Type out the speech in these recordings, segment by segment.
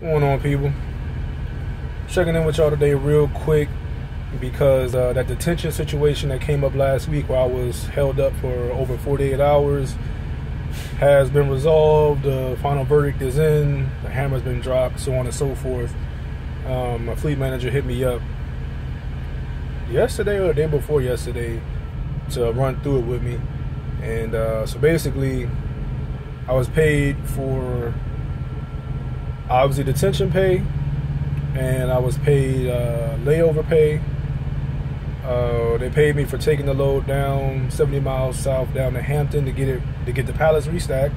What's going on, people? Checking in with y'all today real quick because that detention situation that came up last week where I was held up for over 48 hours has been resolved. The final verdict is in. The hammer's been dropped, so on and so forth. My fleet manager hit me up yesterday or the day before yesterday to run through it with me. And so basically, I was paid for obviously detention pay, and I was paid layover pay. They paid me for taking the load down 70 miles south down to Hampton to get the pallets restacked,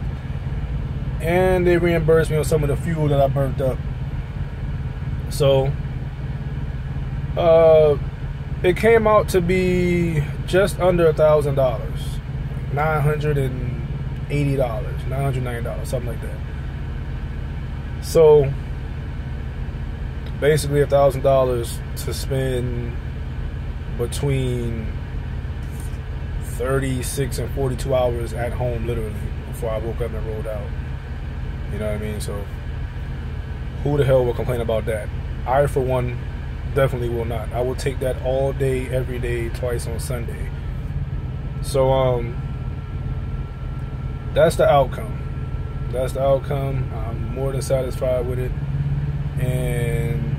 and they reimbursed me on some of the fuel that I burnt up. So it came out to be just under $1,000, $980, $990, something like that. So basically $1,000 to spend between 36 and 42 hours at home, literally, before I woke up and rolled out. You know what I mean? So who the hell will complain about that? I, for one, definitely will not. I will take that all day, every day, twice on Sunday. So that's the outcome. That's the outcome. I'm more than satisfied with it. And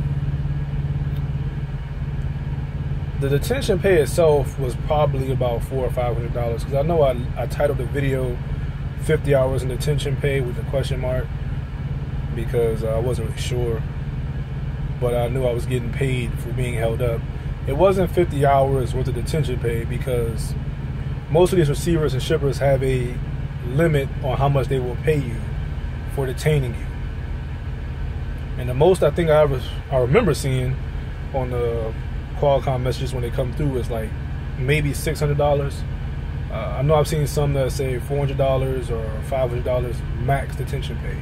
the detention pay itself was probably about $400 or $500, because I know I titled the video 50 hours in detention pay with a question mark because I wasn't really sure, but I knew I was getting paid for being held up. It wasn't 50 hours worth of detention pay because most of these receivers and shippers have a limit on how much they will pay you for detaining you. And the most I think I remember seeing on the Qualcomm messages when they come through is like maybe $600. I know I've seen some that say $400 or $500 max detention pay.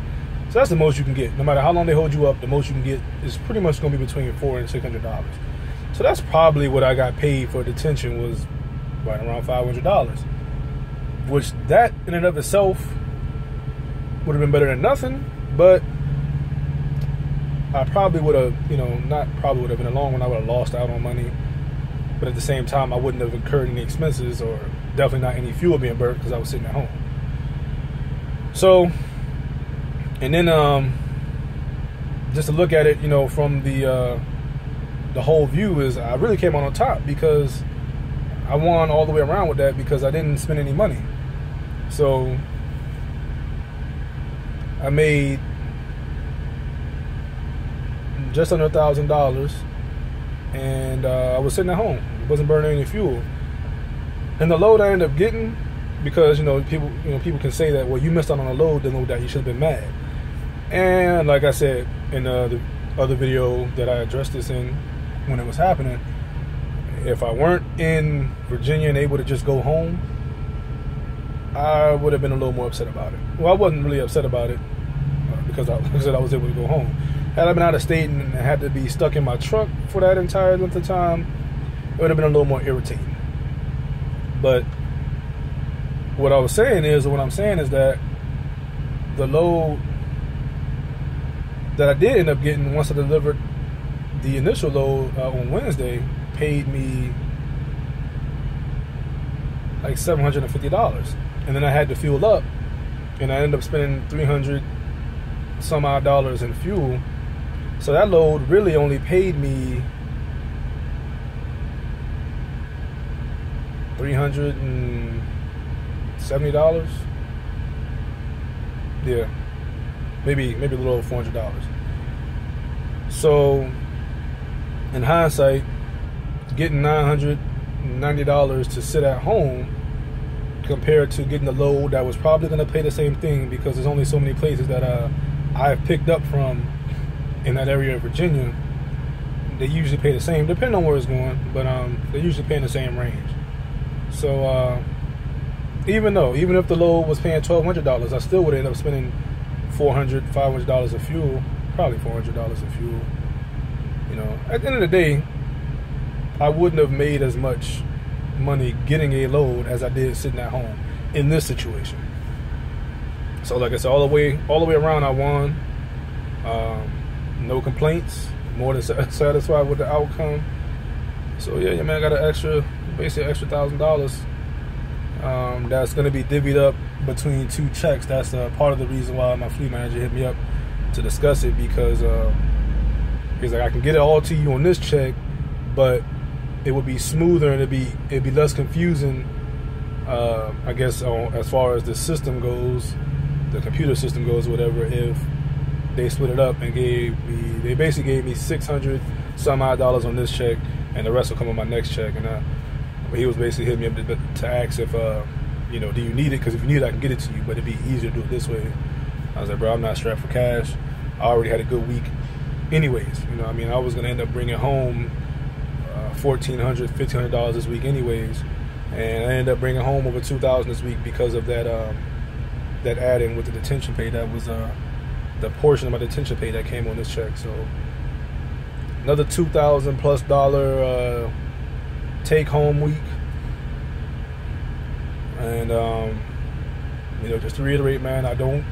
So that's the most you can get. No matter how long they hold you up, the most you can get is pretty much going to be between $400 and $600. So that's probably what I got paid for detention, was right around $500. Which that in and of itself would have been better than nothing, but I probably would have, not probably would have, in the long run I would have lost out on money, but at the same time I wouldn't have incurred any expenses, or definitely not any fuel being burnt because I was sitting at home. So, and then just to look at it, from the whole view, is I really came out on top because I won all the way around with that because I didn't spend any money. So I made just under $1,000, and I was sitting at home. It wasn't burning any fuel. And the load I ended up getting, because people can say that, well, you missed out on a load, then that you should have been mad. And like I said in the other video that I addressed this in when it was happening, if I weren't in Virginia and able to just go home, I would have been a little more upset about it. Well, I wasn't really upset about it because I was able to go home. Had I been out of state and had to be stuck in my truck for that entire length of time, it would have been a little more irritating. But what I'm saying is that the load that I did end up getting once I delivered the initial load on Wednesday paid me like $750, and then I had to fuel up, and I ended up spending $300 some odd dollars in fuel. So that load really only paid me $370. Yeah, maybe a little over $400. So in hindsight, getting $990 to sit at home compared to getting a load that was probably going to pay the same thing, because there's only so many places that I've picked up from in that area of Virginia. They usually pay the same, depending on where it's going, but they usually pay in the same range. So even if the load was paying $1,200, I still would end up spending $400, $500 of fuel, probably $400 of fuel. At the end of the day, I wouldn't have made as much money getting a load as I did sitting at home in this situation. So like I said, all the way around I won. no complaints, more than satisfied with the outcome. So yeah, man, I got an extra, basically extra $1,000. That's going to be divvied up between 2 checks. That's part of the reason why my fleet manager hit me up to discuss it, because he's like, I can get it all to you on this check, but it would be smoother and it'd be less confusing, I guess, as far as the system goes, the computer system goes, whatever, if they split it up and they basically gave me $600 some odd on this check, and the rest will come on my next check. And he was basically hitting me up to ask if, you know, do you need it? Because if you need it, I can get it to you, but it'd be easier to do it this way. I was like, bro, I'm not strapped for cash. I already had a good week anyways. You know, I mean, I was going to end up bringing home $1,400, $1,500 this week anyways. And I ended up bringing home over $2,000 this week because of that that add-in with the detention pay. That was the portion of my detention pay that came on this check. So another $2,000 plus take-home week. And you know, just to reiterate, man, I don't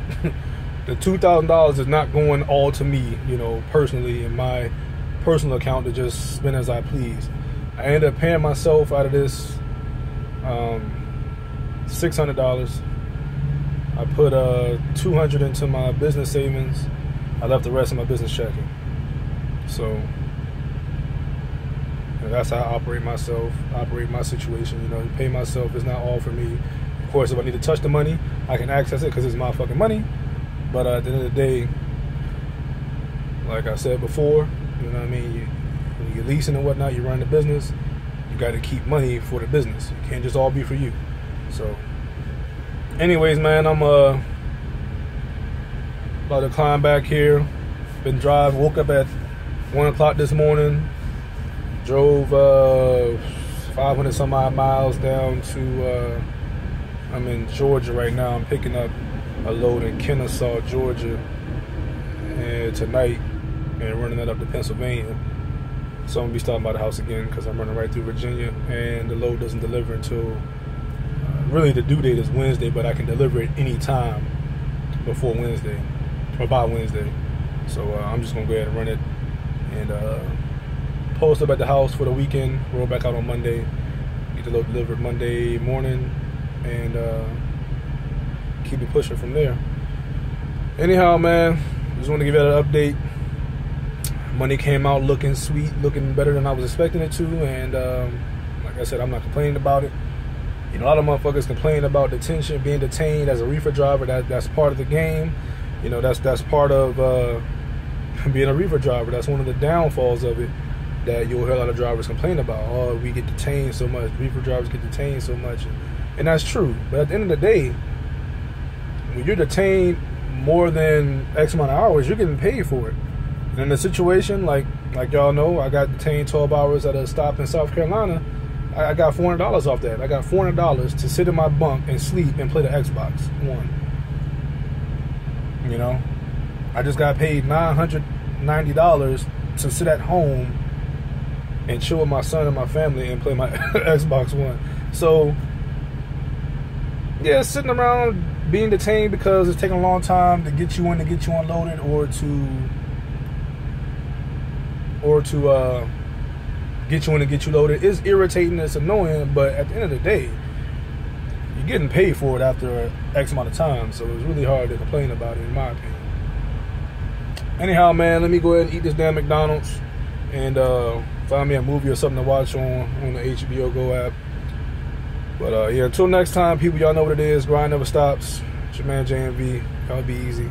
the $2,000 is not going all to me, you know, personally, in my personal account to just spend as I please. I ended up paying myself out of this $600. I put $200 into my business savings. I left the rest in my business checking. So that's how I operate my situation. You know, pay myself is not all for me. Of course, if I need to touch the money, I can access it because it's my fucking money. But at the end of the day, like I said before, you know what I mean? When you're leasing and whatnot, you run the business, you got to keep money for the business. It can't just all be for you. So anyways, man, I'm about to climb back here. Been driving, woke up at 1 o'clock this morning. Drove 500 some odd miles down to, I'm in Georgia right now. I'm picking up a load in Kennesaw, Georgia, and tonight, and running that up to Pennsylvania. So I'm gonna be stopping by the house again because I'm running right through Virginia, and the load doesn't deliver until really the due date is Wednesday, but I can deliver it any time before Wednesday or by Wednesday. So I'm just gonna go ahead and run it and post up at the house for the weekend. Roll back out on Monday, get the load delivered Monday morning, and keep it pushing from there. Anyhow, man, just want to give you an update. Money came out looking sweet, looking better than I was expecting it to, and like I said, I'm not complaining about it. You know, a lot of motherfuckers complain about detention, being detained as a reefer driver. That's part of the game. You know, that's part of being a reefer driver. That's one of the downfalls of it that you'll hear a lot of drivers complain about. Oh, we get detained so much. Reefer drivers get detained so much, and that's true. But at the end of the day, when you're detained more than X amount of hours, you're getting paid for it. And in a situation like y'all know, I got detained 12 hours at a stop in South Carolina. I got $400 off that. I got $400 to sit in my bunk and sleep and play the Xbox One. You know, I just got paid $990 to sit at home and chill with my son and my family and play my Xbox One. So yeah, sitting around being detained because it's taking a long time to get you in, to get you unloaded, or to get you in and get you loaded is irritating. It's annoying, but at the end of the day, you're getting paid for it after X amount of time, so it's really hard to complain about it, in my opinion. Anyhow, man, let me go ahead and eat this damn McDonald's and find me a movie or something to watch on the HBO Go app. But yeah, until next time, people, y'all know what it is. Grind never stops. It's your man JMV. Y'all be easy.